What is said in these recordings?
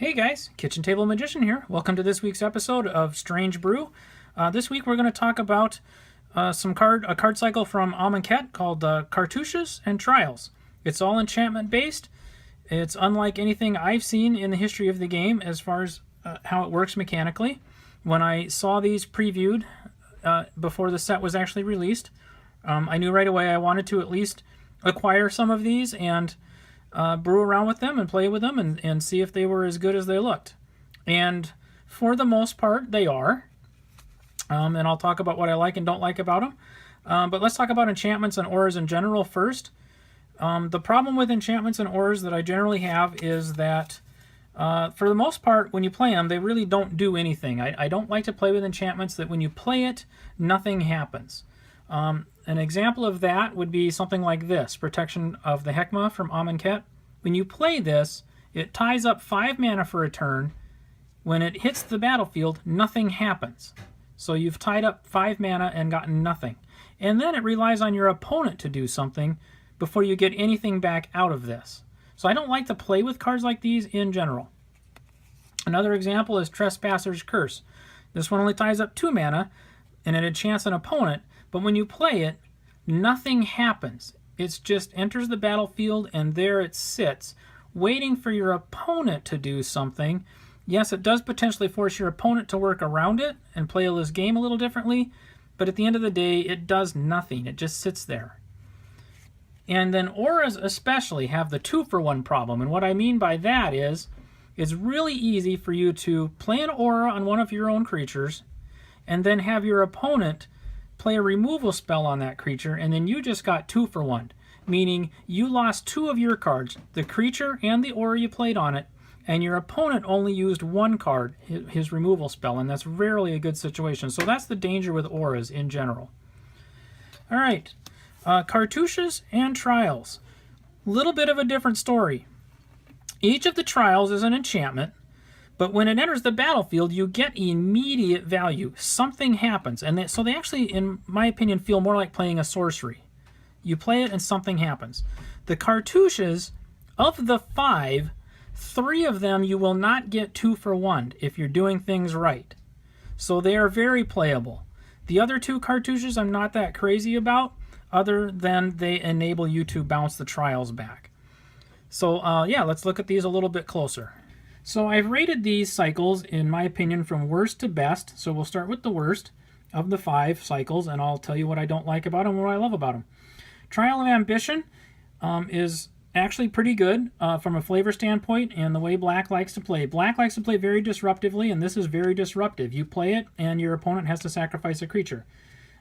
Hey guys, Kitchen Table Magician here. Welcome to this week's episode of Strange Brew. This week we're going to talk about a card cycle from Amonkhet called Cartouches and Trials. It's all enchantment based. It's unlike anything I've seen in the history of the game as far as how it works mechanically. When I saw these previewed before the set was actually released, I knew right away I wanted to at least acquire some of these and brew around with them and play with them and see if they were as good as they looked. And for the most part, they are. And I'll talk about what I like and don't like about them. But let's talk about enchantments and auras in general first. The problem with enchantments and auras that I generally have is that for the most part, when you play them, they really don't do anything. I don't like to play with enchantments that when you play it, nothing happens. An example of that would be something like this, Protection of the Heckma from Amonkhet. When you play this, it ties up 5 mana for a turn. When it hits the battlefield, nothing happens. So you've tied up 5 mana and gotten nothing. And then it relies on your opponent to do something before you get anything back out of this. So I don't like to play with cards like these in general. Another example is Trespasser's Curse. This one only ties up 2 mana, and it enchants an opponent, but when you play it, nothing happens. It just enters the battlefield, and there it sits, waiting for your opponent to do something. Yes, it does potentially force your opponent to work around it and play this game a little differently, but at the end of the day, it does nothing. It just sits there. And then auras especially have the 2-for-1 problem, and what I mean by that is it's really easy for you to play an aura on one of your own creatures and then have your opponent play a removal spell on that creature, and then you just got 2-for-1, meaning you lost 2 of your cards, the creature and the aura you played on it, and your opponent only used 1 card, his removal spell, and that's rarely a good situation. So that's the danger with auras in general. All right, Cartouches and Trials. Little bit of a different story. Each of the trials is an enchantment, but when it enters the battlefield, you get immediate value. Something happens. And so they actually, in my opinion, feel more like playing a sorcery. You play it and something happens. The cartouches, of the 5, 3 of them you will not get 2-for-1 if you're doing things right. So they are very playable. The other 2 cartouches I'm not that crazy about, other than they enable you to bounce the trials back. So yeah, let's look at these a little bit closer. So I've rated these cycles, in my opinion, from worst to best. So we'll start with the worst of the 5 cycles, and I'll tell you what I don't like about them and what I love about them. Trial of Ambition is actually pretty good from a flavor standpoint and the way Black likes to play. Black likes to play very disruptively, and this is very disruptive. You play it, and your opponent has to sacrifice a creature.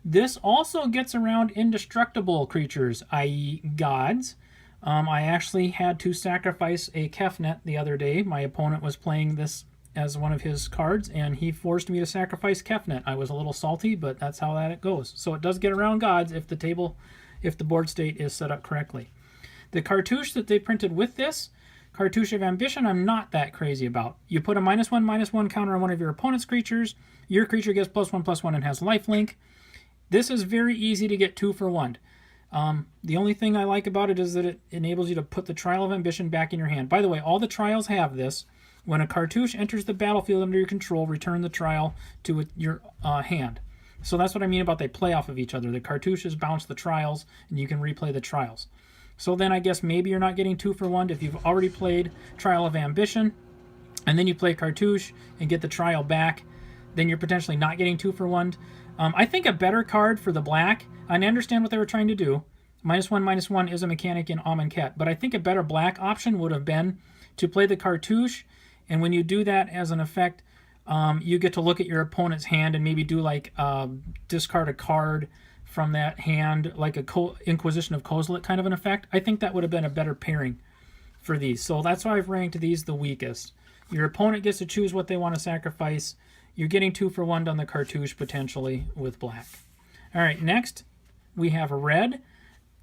This also gets around indestructible creatures, i.e. gods. I actually had to sacrifice a Kefnet the other day. My opponent was playing this as one of his cards, and he forced me to sacrifice Kefnet. I was a little salty, but that's how that goes. So it does get around gods if the board state is set up correctly. The cartouche that they printed with this, Cartouche of Ambition, I'm not that crazy about. You put a -1/-1 counter on one of your opponent's creatures. Your creature gets +1/+1 and has lifelink. This is very easy to get 2-for-1. The only thing I like about it is that it enables you to put the Trial of Ambition back in your hand. By the way, all the trials have this. When a cartouche enters the battlefield under your control, return the trial to your hand. So that's what I mean about they play off of each other. The cartouches bounce the trials, and you can replay the trials. So then I guess maybe you're not getting 2-for-1 if you've already played Trial of Ambition, and then you play cartouche and get the trial back, then you're potentially not getting 2-for-1. I think a better card for the black, and I understand what they were trying to do. -1/-1 is a mechanic in Amonkhet, but I think a better black option would have been to play the cartouche, and when you do that as an effect, you get to look at your opponent's hand and maybe do like discard a card from that hand, like a Inquisition of Kozilek kind of an effect. I think that would have been a better pairing for these. So that's why I've ranked these the weakest. Your opponent gets to choose what they want to sacrifice. You're getting 2-for-1 on the cartouche potentially with black. All right, next we have red.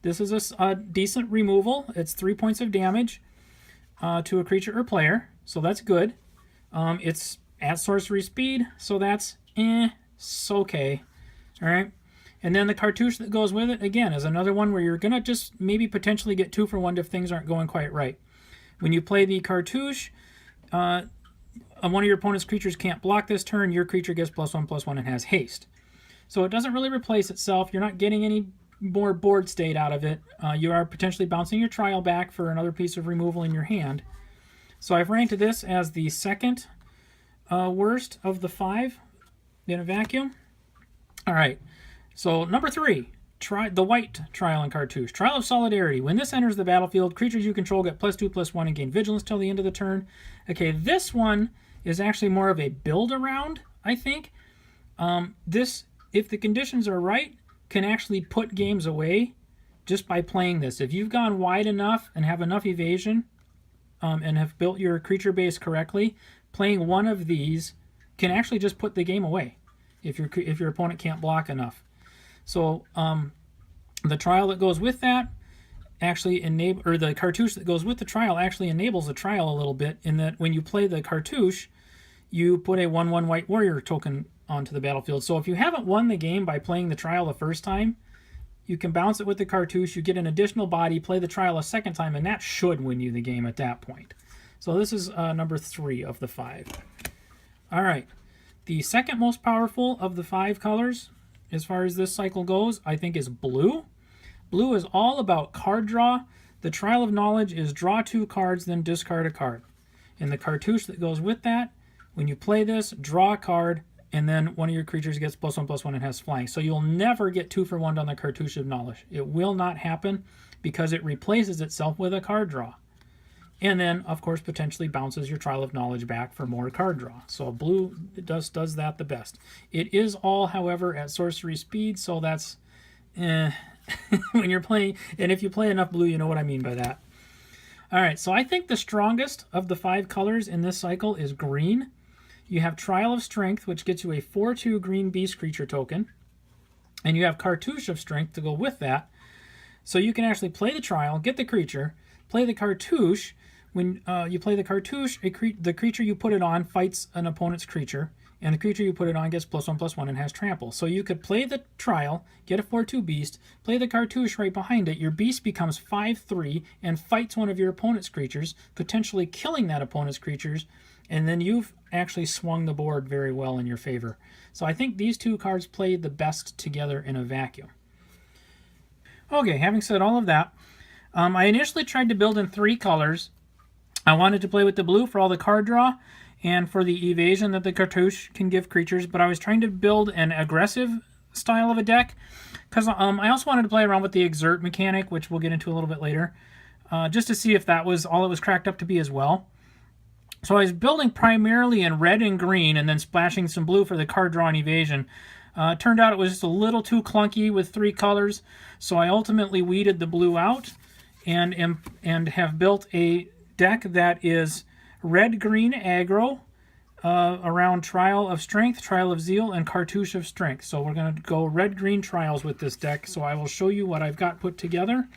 This is a decent removal. It's 3 points of damage to a creature or player, so that's good. It's at sorcery speed, so that's okay. All right, and then the cartouche that goes with it, again, is another one where you're going to just maybe potentially get 2-for-1 if things aren't going quite right. When you play the cartouche, one of your opponent's creatures can't block this turn, your creature gets +1/+1 and has haste. So it doesn't really replace itself. You're not getting any more board state out of it. You are potentially bouncing your trial back for another piece of removal in your hand. So I've ranked this as the second worst of the 5 in a vacuum. All right, so number 3, the white Trial and Cartouche. Trial of Solidarity. When this enters the battlefield, creatures you control get +2/+1 and gain vigilance till the end of the turn. Okay, this one is actually more of a build around, I think. This, if the conditions are right, can actually put games away just by playing this. If you've gone wide enough and have enough evasion and have built your creature base correctly, playing one of these can actually just put the game away if your opponent can't block enough. So the trial that goes with that actually the cartouche that goes with the trial actually enables the trial a little bit, in that when you play the cartouche, you put a 1/1 white warrior token onto the battlefield. So if you haven't won the game by playing the trial the first time, you can bounce it with the cartouche, you get an additional body, play the trial a second time, and that should win you the game at that point. So this is number 3 of the 5. All right, the second most powerful of the 5 colors, as far as this cycle goes, I think is blue. Blue is all about card draw. The Trial of Knowledge is draw 2 cards, then discard a card. And the cartouche that goes with that, when you play this, draw a card, and then one of your creatures gets +1/+1 and has flying. So you'll never get 2 for 1 on the Cartouche of Knowledge. It will not happen because it replaces itself with a card draw. And then, of course, potentially bounces your Trial of Knowledge back for more card draw. So blue does that the best. It is all, however, at sorcery speed, so that's when you're playing. And if you play enough blue, you know what I mean by that. All right, so I think the strongest of the 5 colors in this cycle is green. You have Trial of Strength, which gets you a 4/2 green beast creature token. And you have Cartouche of Strength to go with that. So you can actually play the trial, get the creature, play the cartouche. When you play the cartouche, the creature you put it on fights an opponent's creature, and the creature you put it on gets +1/+1 and has trample. So you could play the trial, get a 4/2 beast, play the cartouche right behind it. Your beast becomes 5/3 and fights one of your opponent's creatures, potentially killing that opponent's creatures, and then you've actually swung the board very well in your favor. So I think these 2 cards play the best together in a vacuum. Okay, having said all of that, I initially tried to build in 3 colors. I wanted to play with the blue for all the card draw and for the evasion that the cartouche can give creatures, but I was trying to build an aggressive style of a deck because I also wanted to play around with the exert mechanic, which we'll get into a little bit later, just to see if that was all it was cracked up to be as well. So I was building primarily in red and green and then splashing some blue for the card draw and evasion. It turned out it was just a little too clunky with 3 colors, so I ultimately weeded the blue out and have built a deck that is red-green aggro around Trial of Strength, Trial of Zeal, and Cartouche of Strength. So we're going to go red-green trials with this deck. So I will show you what I've got put together,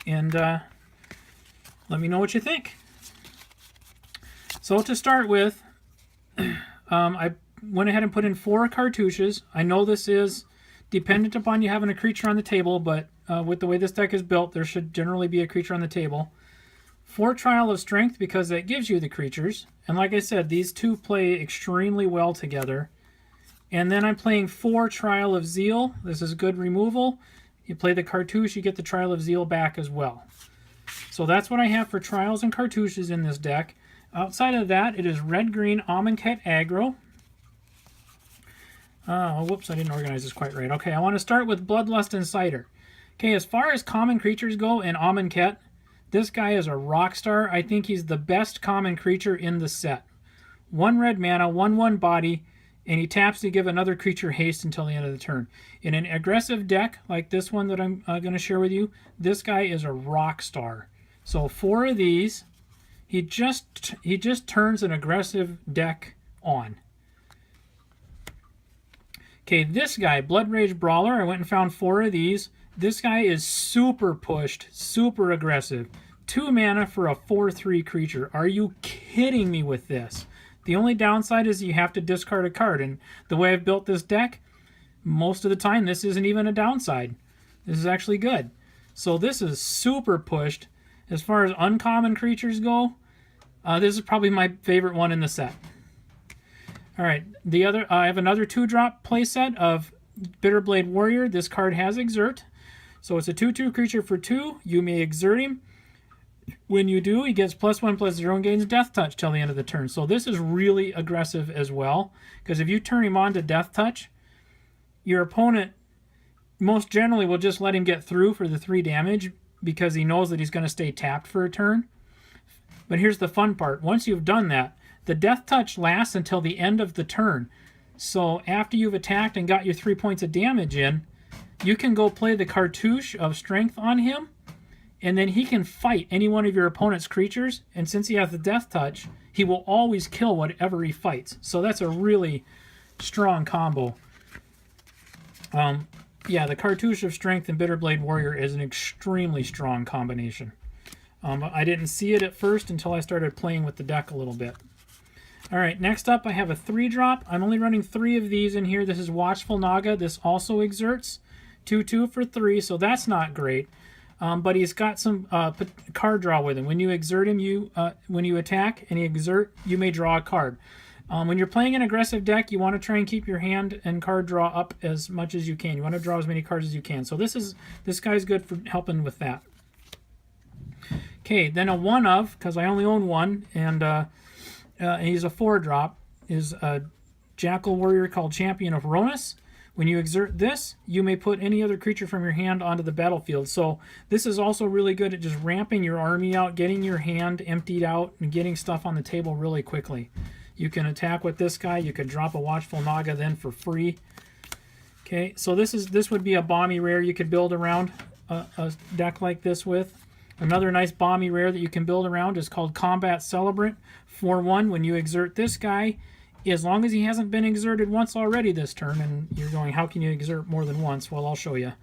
and let me know what you think. So to start with, I went ahead and put in 4 cartouches. I know this is dependent upon you having a creature on the table, but with the way this deck is built, there should generally be a creature on the table. 4 Trial of Strength, because that gives you the creatures. And like I said, these 2 play extremely well together. And then I'm playing 4 Trial of Zeal. This is good removal. You play the cartouche, you get the Trial of Zeal back as well. So that's what I have for trials and cartouches in this deck. Outside of that, it is red-green Amonkhet aggro. Whoops, I didn't organize this quite right. Okay, I want to start with Bloodlust Inciter. Okay, as far as common creatures go in Amonkhet, this guy is a rock star. I think he's the best common creature in the set. 1 red mana, 1/1 body, and he taps to give another creature haste until the end of the turn. In an aggressive deck like this one that I'm going to share with you, this guy is a rock star. So 4 of these, he just turns an aggressive deck on. Okay, this guy, Bloodrage Brawler, I went and found 4 of these. This guy is super pushed, super aggressive. 2 mana for a 4/3 creature. Are you kidding me with this? The only downside is you have to discard a card, and the way I've built this deck, most of the time this isn't even a downside. This is actually good. So this is super pushed. As far as uncommon creatures go, This is probably my favorite one in the set. All right, I have another 2-drop playset of Bitterblade Warrior. This card has Exert. So it's a 2/2 creature for 2. You may exert him. When you do, he gets +1/+0 and gains Death Touch till the end of the turn. So this is really aggressive as well, because if you turn him on to Death Touch, your opponent most generally will just let him get through for the 3 damage because he knows that he's going to stay tapped for a turn. But here's the fun part. Once you've done that, the Death Touch lasts until the end of the turn. So after you've attacked and got your 3 points of damage in, you can go play the Cartouche of Strength on him, and then he can fight any one of your opponent's creatures, and since he has the Death Touch, he will always kill whatever he fights. So that's a really strong combo. Yeah, the Cartouche of Strength and Bitterblade Warrior is an extremely strong combination. I didn't see it at first until I started playing with the deck a little bit. All right, next up I have a 3-drop. I'm only running 3 of these in here. This is Watchful Naga. This also exerts. 2/2 for 3, so that's not great. But he's got some card draw with him. When you exert him, when you attack and you exert, you may draw a card. When you're playing an aggressive deck, you want to try and keep your hand and card draw up as much as you can. You want to draw as many cards as you can. So this guy's good for helping with that. Okay, then a 1-of, because I only own 1, and he's a 4-drop, is a Jackal Warrior called Champion of Rhonas. When you exert this, you may put any other creature from your hand onto the battlefield. So this is also really good at just ramping your army out, getting your hand emptied out, and getting stuff on the table really quickly. You can attack with this guy. You could drop a Watchful Naga then for free. Okay, so this would be a bomby rare you could build around a deck like this with. Another nice bomby rare that you can build around is called Combat Celebrant. 4/1, when you exert this guy, as long as he hasn't been exerted once already this turn, and you're going, how can you exert more than once? Well, I'll show you.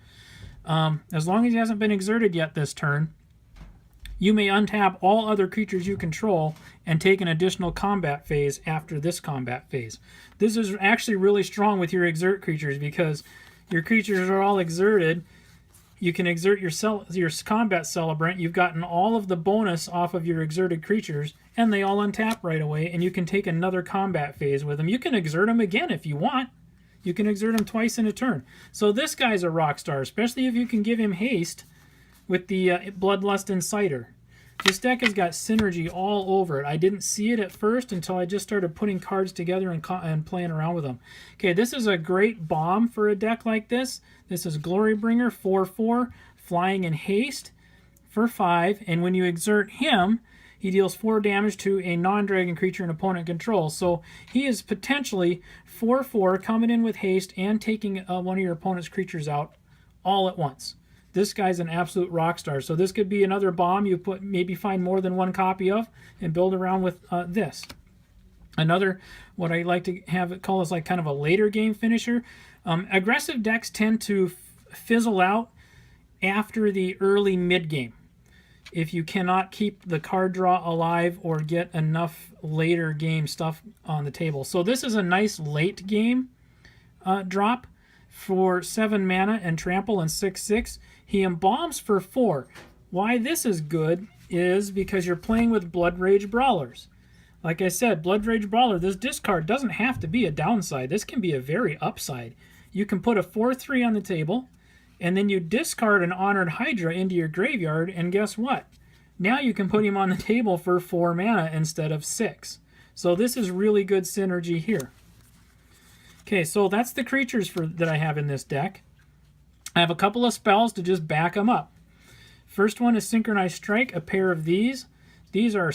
As long as he hasn't been exerted yet this turn, you may untap all other creatures you control and take an additional combat phase after this combat phase. This is actually really strong with your exert creatures because your creatures are all exerted. You can exert your Combat Celebrant. You've gotten all of the bonus off of your exerted creatures, and they all untap right away, and you can take another combat phase with them. You can exert them again if you want. You can exert them twice in a turn. So this guy's a rock star, especially if you can give him haste with the Bloodlust Inciter. This deck has got synergy all over it. I didn't see it at first until I just started putting cards together and playing around with them. Okay, this is a great bomb for a deck like this. This is Glorybringer, 4/4, flying in haste for 5, and when you exert him, he deals 4 damage to a non-dragon creature an opponent controls. So he is potentially 4/4 coming in with haste and taking one of your opponent's creatures out all at once. This guy's an absolute rock star. So this could be another bomb you maybe find more than one copy of and build around with this. Another, what I like to have it call is like kind of a later game finisher. Aggressive decks tend to fizzle out after the early mid game if you cannot keep the card draw alive or get enough later game stuff on the table. So this is a nice late game drop for 7 mana and trample and 6/6. He embalms for 4. Why this is good is because you're playing with Bloodrage Brawlers. Like I said, Bloodrage Brawler, this discard doesn't have to be a downside. This can be a very upside. You can put a 4/3 on the table, and then you discard an Honored Hydra into your graveyard, and guess what? Now you can put him on the table for 4 mana instead of 6. So this is really good synergy here. Okay, so that's the creatures that I have in this deck. I have a couple of spells to just back them up. First one is Synchronized Strike, a pair of these. These are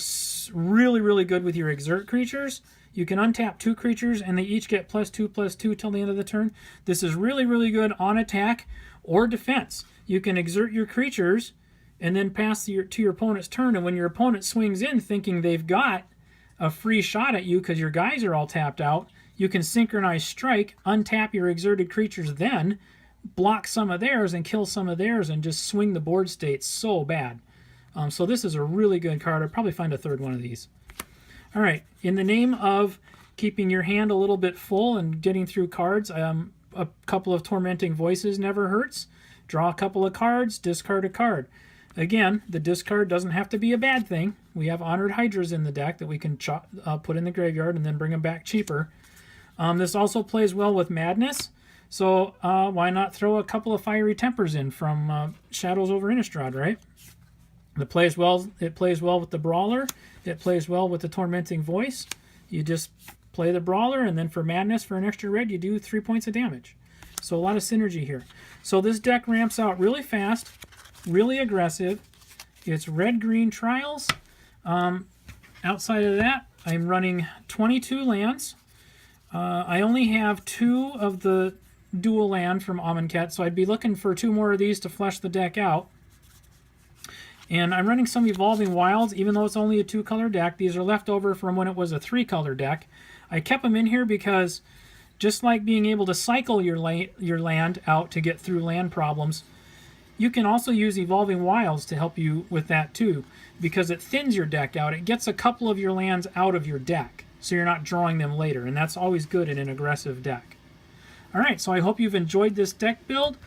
really, really good with your exert creatures. You can untap 2 creatures, and they each get +2/+2 till the end of the turn. This is really, really good on attack or defense. You can exert your creatures and then pass to your opponent's turn, and when your opponent swings in thinking they've got a free shot at you because your guys are all tapped out, you can Synchronize Strike, untap your exerted creatures then, block some of theirs and kill some of theirs and just swing the board state so bad. So this is a really good card. I'd probably find a third one of these. All right, in the name of keeping your hand a little bit full and getting through cards, a couple of Tormenting Voices never hurts. Draw a couple of cards, discard a card. Again, the discard doesn't have to be a bad thing. We have Honored Hydras in the deck that we can put in the graveyard and then bring them back cheaper. This also plays well with Madness, so why not throw a couple of Fiery Tempers in from Shadows over Innistrad, right? It plays well with the Brawler. It plays well with the Tormenting Voice. You just play the Brawler, and then for Madness, for an extra red, you do 3 points of damage. So a lot of synergy here. So this deck ramps out really fast, really aggressive. It's red-green Trials. Outside of that, I'm running 22 lands. I only have 2 of the dual land from Amonkhet, so I'd be looking for 2 more of these to flesh the deck out. And I'm running some Evolving Wilds, even though it's only a 2-color deck. These are left over from when it was a 3-color deck. I kept them in here because just like being able to cycle your land out to get through land problems, you can also use Evolving Wilds to help you with that too, because it thins your deck out. It gets a couple of your lands out of your deck, so you're not drawing them later, and that's always good in an aggressive deck. Alright, so I hope you've enjoyed this deck build.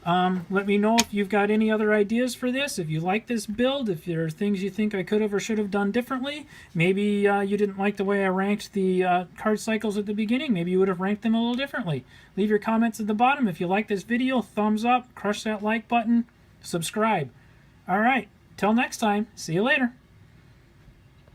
Let me know if you've got any other ideas for this, if you like this build, if there are things you think I could have or should have done differently. Maybe you didn't like the way I ranked the card cycles at the beginning. Maybe you would have ranked them a little differently. Leave your comments at the bottom. If you like this video, thumbs up, crush that like button, subscribe. Alright, till next time, see you later.